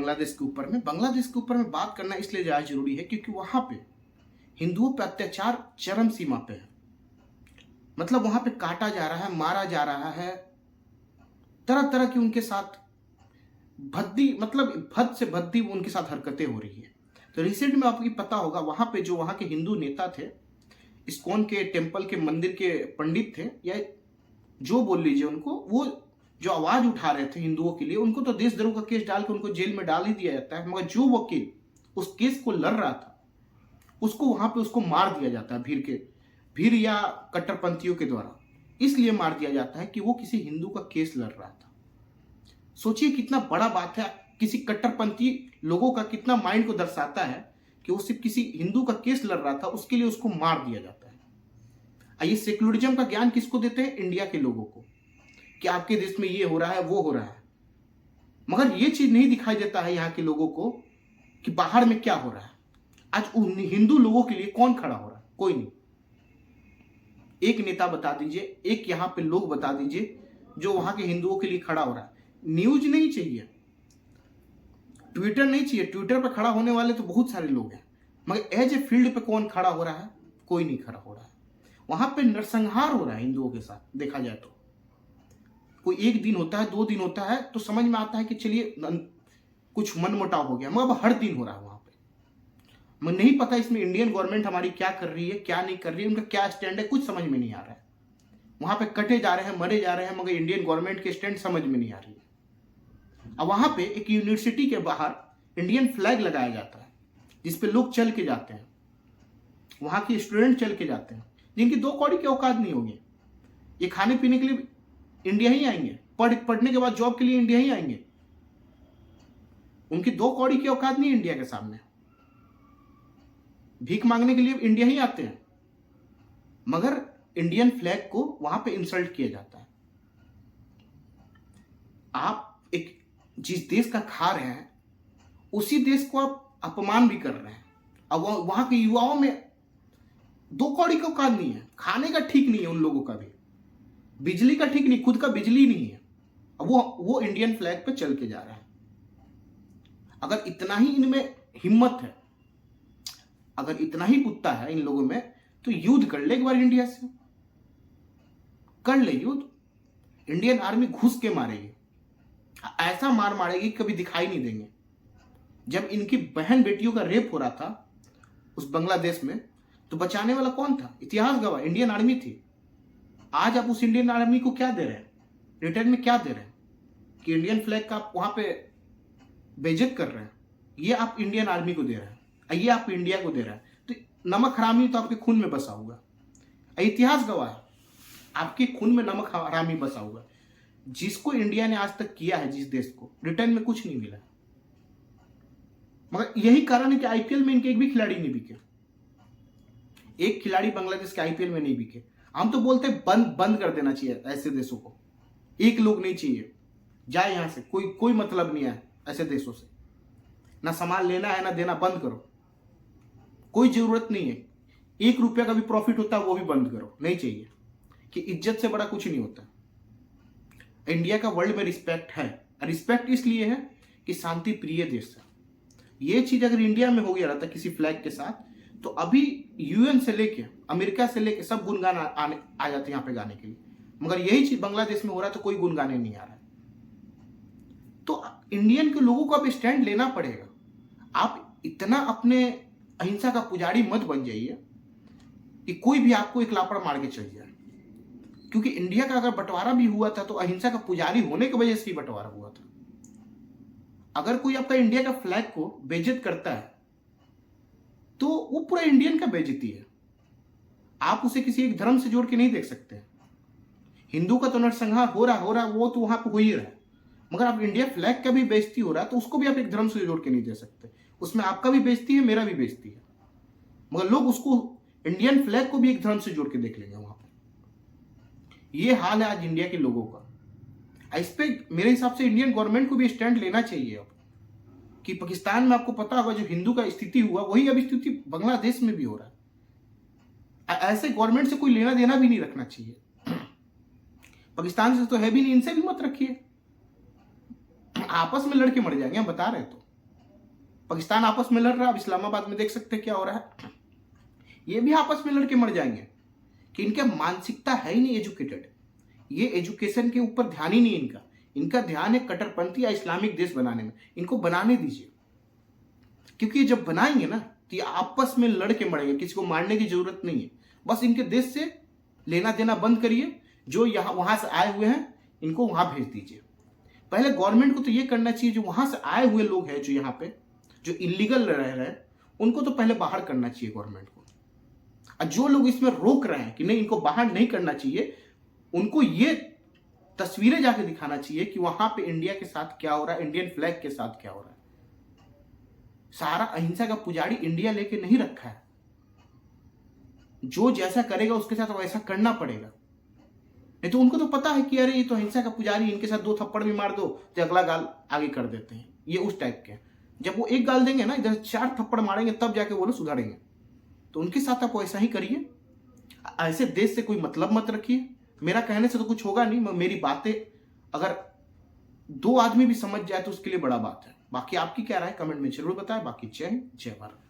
बांग्लादेश के ऊपर में। बांग्लादेश के ऊपर में बात करना इसलिए ज़्यादा जरूरी है क्योंकि वहाँ पे हिंदुओं पर अत्याचार चरम सीमा पे है। मतलब वहाँ पे काटा जा रहा है, मारा जा रहा है, तरह तरह की उनके साथ भद्दी, मतलब भद्द से भद्दी उनके साथ हरकतें हो रही है। तो रिसेंट में आपको पता होगा वहाँ पे जो वहाँ के हिंदू नेता थे, इस्कॉन के टेम्पल के मंदिर के पंडित थे, या जो बोल लीजिए उनको, वो जो आवाज उठा रहे थे हिंदुओं के लिए, उनको तो देशद्रोह का केस डाल के उनको जेल में डाल ही दिया जाता है। मगर जो वकील उस केस को लड़ रहा था उसको वहां पे उसको मार दिया जाता है भीड़ या कट्टरपंथियों के द्वारा। इसलिए मार दिया जाता है कि वो किसी हिंदू का केस लड़ रहा था। सोचिए कितना बड़ा बात है, किसी कट्टरपंथी लोगों का कितना माइंड को दर्शाता है कि वो सिर्फ किसी हिंदू का केस लड़ रहा था, उसके लिए उसको मार दिया जाता है। आइए, सेक्युलरिज्म का ज्ञान किसको देते हैं? इंडिया के लोगों को, कि आपके देश में ये हो रहा है, वो हो रहा है। मगर ये चीज नहीं दिखाई देता है यहाँ के लोगों को कि बाहर में क्या हो रहा है। आज उन हिंदू लोगों के लिए कौन खड़ा हो रहा है? कोई नहीं। एक नेता बता दीजिए, एक यहाँ पे लोग बता दीजिए जो वहां के हिंदुओं के लिए खड़ा हो रहा है। न्यूज नहीं चाहिए, ट्विटर नहीं चाहिए, ट्विटर पर खड़ा होने वाले तो बहुत सारे लोग हैं, मगर एज ए फील्ड पे कौन खड़ा हो रहा है? कोई नहीं खड़ा हो रहा है। वहां पे नरसंहार हो रहा है हिंदुओं के साथ। देखा जाए तो कोई एक दिन होता है, 2 दिन होता है तो समझ में आता है कि चलिए कुछ मनमुटाव हो गया, मगर अब हर दिन हो रहा है वहां पे। मुझे नहीं पता इसमें इंडियन गवर्नमेंट हमारी क्या कर रही है, क्या नहीं कर रही है, उनका क्या स्टैंड है, कुछ समझ में नहीं आ रहा है। वहां पे कटे जा रहे हैं, मरे जा रहे हैं, मगर इंडियन गवर्नमेंट के स्टैंड समझ में नहीं आ रही है। अब वहां पे एक यूनिवर्सिटी के बाहर इंडियन फ्लैग लगाया जाता है जिसपे लोग चल के जाते हैं, वहां के स्टूडेंट चल के जाते हैं, जिनकी 2 कौड़ी की औकात नहीं होगी। ये खाने पीने के लिए इंडिया ही आएंगे, पढ़ने के बाद जॉब के लिए इंडिया ही आएंगे। उनकी 2 कौड़ी की औकात नहीं इंडिया के सामने। भीख मांगने के लिए इंडिया ही आते हैं, मगर इंडियन फ्लैग को वहां पे इंसल्ट किया जाता है। आप एक जिस देश का खा रहे हैं उसी देश को आप अपमान भी कर रहे हैं। अब वहां के युवाओं में 2 कौड़ी का औकात नहीं है, खाने का ठीक नहीं है उन लोगों का भी, बिजली का ठीक नहीं, खुद का बिजली नहीं है। अब वो इंडियन फ्लैग पे चल के जा रहा है। अगर इतना ही इनमें हिम्मत है, अगर इतना ही कुत्ता है इन लोगों में, तो युद्ध कर ले एक बार इंडिया से, कर ले युद्ध। इंडियन आर्मी घुस के मारेगी, ऐसा मार मारेगी कभी दिखाई नहीं देंगे। जब इनकी बहन बेटियों का रेप हो रहा था उस बांग्लादेश में, तो बचाने वाला कौन था? इतिहास गवाह इंडियन आर्मी थी। आज आप उस इंडियन आर्मी को क्या दे रहे हैं? रिटर्न में क्या दे रहे हैं? कि इंडियन फ्लैग का आप वहां पे बेइज्जत कर रहे हैं। ये आप इंडियन आर्मी को दे रहे हैं, ये आप इंडिया को दे रहे हैं। तो नमक हरामी तो आपके खून में बसा होगा, इतिहास गवाह है, आपके खून में नमक हरामी बसा होगा। जिसको इंडिया ने आज तक किया है, जिस देश को, रिटर्न में कुछ नहीं मिला। मगर यही कारण है कि आईपीएल में इनके एक भी खिलाड़ी नहीं बिके। एक खिलाड़ी बांग्लादेश के आईपीएल में नहीं बिके। हम तो बोलते हैं बंद कर देना चाहिए ऐसे देशों को। एक लोग नहीं चाहिए, जाए यहां से, कोई मतलब नहीं है ऐसे देशों से। ना सामान लेना है ना देना, बंद करो, कोई जरूरत नहीं है। 1 रुपया का भी प्रॉफिट होता है वो भी बंद करो, नहीं चाहिए। कि इज्जत से बड़ा कुछ नहीं होता। इंडिया का वर्ल्ड में रिस्पेक्ट है, रिस्पेक्ट इसलिए है कि शांति प्रिय देश है। ये चीज अगर इंडिया में हो गया रहता किसी फ्लैग के साथ, तो अभी यूएन से लेके अमेरिका से लेके सब गुनगान आ जाते यहाँ पे गाने के लिए। मगर यही चीज बांग्लादेश में हो रहा है तो कोई गुनगाने नहीं आ रहा है। तो इंडियन के लोगों को अब स्टैंड लेना पड़ेगा। आप इतना अपने अहिंसा का पुजारी मत बन जाइए कि कोई भी आपको एक लापड़ मार के चल जाए। क्योंकि इंडिया का अगर बंटवारा भी हुआ था तो अहिंसा का पुजारी होने की वजह से ही बंटवारा हुआ था। अगर कोई आपका इंडिया का फ्लैग को बेइज्जत करता है तो वो पूरा इंडियन का बेइज्जती है। आप उसे किसी एक धर्म से जोड़ के नहीं देख सकते। हिंदू का तो नरसंहार हो रहा वो तो वहां पर हो ही रहा है, मगर आप इंडिया फ्लैग का भी बेइज्जती हो रहा है तो उसको भी आप एक धर्म से जोड़ के नहीं दे सकते। उसमें आपका भी बेइज्जती है, मेरा भी बेइज्जती है, मगर लोग उसको इंडियन फ्लैग को भी एक धर्म से जोड़ के देख लेंगे वहां पर। ये हाल है आज इंडिया के लोगों का। इस पे मेरे हिसाब से इंडियन गवर्नमेंट को भी स्टैंड लेना चाहिए अब। कि पाकिस्तान में आपको पता होगा जो हिंदू का स्थिति हुआ वही अब स्थिति बांग्लादेश में भी हो रहा है। ऐसे गवर्नमेंट से कोई लेना देना भी नहीं रखना चाहिए। पाकिस्तान से तो है भी नहीं, इनसे भी मत रखिए, आपस में लड़के मर जाएंगे, हम बता रहे तो। पाकिस्तान आपस में लड़ रहा है, अब इस्लामाबाद में देख सकते हैं क्या हो रहा है। ये भी आपस में लड़के मर जाएंगे कि इनके मानसिकता है ही नहीं एजुकेटेड। ये एजुकेशन के ऊपर ध्यान ही नहीं इनका। इनका ध्यान है कट्टरपंथी या इस्लामिक देश बनाने में। इनको बनाने दीजिए, क्योंकि ये जब बनाएंगे ना तो ये आपस में लड़ के मरेंगे। किसी को मारने की जरूरत नहीं है। बस इनके देश से लेना देना बंद करिए। जो यहाँ वहां से आए हुए हैं इनको वहां भेज दीजिए। पहले गवर्नमेंट को तो ये करना चाहिए, जो वहां से आए हुए लोग हैं, जो यहाँ पे जो इलीगल रह रहे हैं, उनको तो पहले बाहर करना चाहिए गवर्नमेंट को। और जो लोग इसमें रोक रहे हैं कि नहीं इनको बाहर नहीं करना चाहिए, उनको ये तस्वीरें जाके दिखाना चाहिए कि वहां पे इंडिया के साथ क्या हो रहा है, इंडियन फ्लैग के साथ क्या हो रहा है। सारा अहिंसा का पुजारी इंडिया लेके नहीं रखा है। जो जैसा करेगा उसके साथ वैसा करना पड़ेगा। नहीं तो उनको तो पता है कि अरे ये तो अहिंसा का पुजारी, इनके साथ 2 थप्पड़ भी मार दो तो अगला गाल आगे कर देते हैं। ये उस टाइप के। जब वो एक गाल देंगे ना, इधर 4 थप्पड़ मारेंगे तब जाके वो लोग सुधरेंगे। तो उनके साथ आप वैसा ही करिए। ऐसे देश से कोई मतलब मत रखिए। मेरा कहने से तो कुछ होगा नहीं। मेरी बातें अगर 2 आदमी भी समझ जाए तो उसके लिए बड़ा बात है। बाकी आपकी क्या राय कमेंट में जरूर बताएं। बाकी जय हिंद, जय भारत।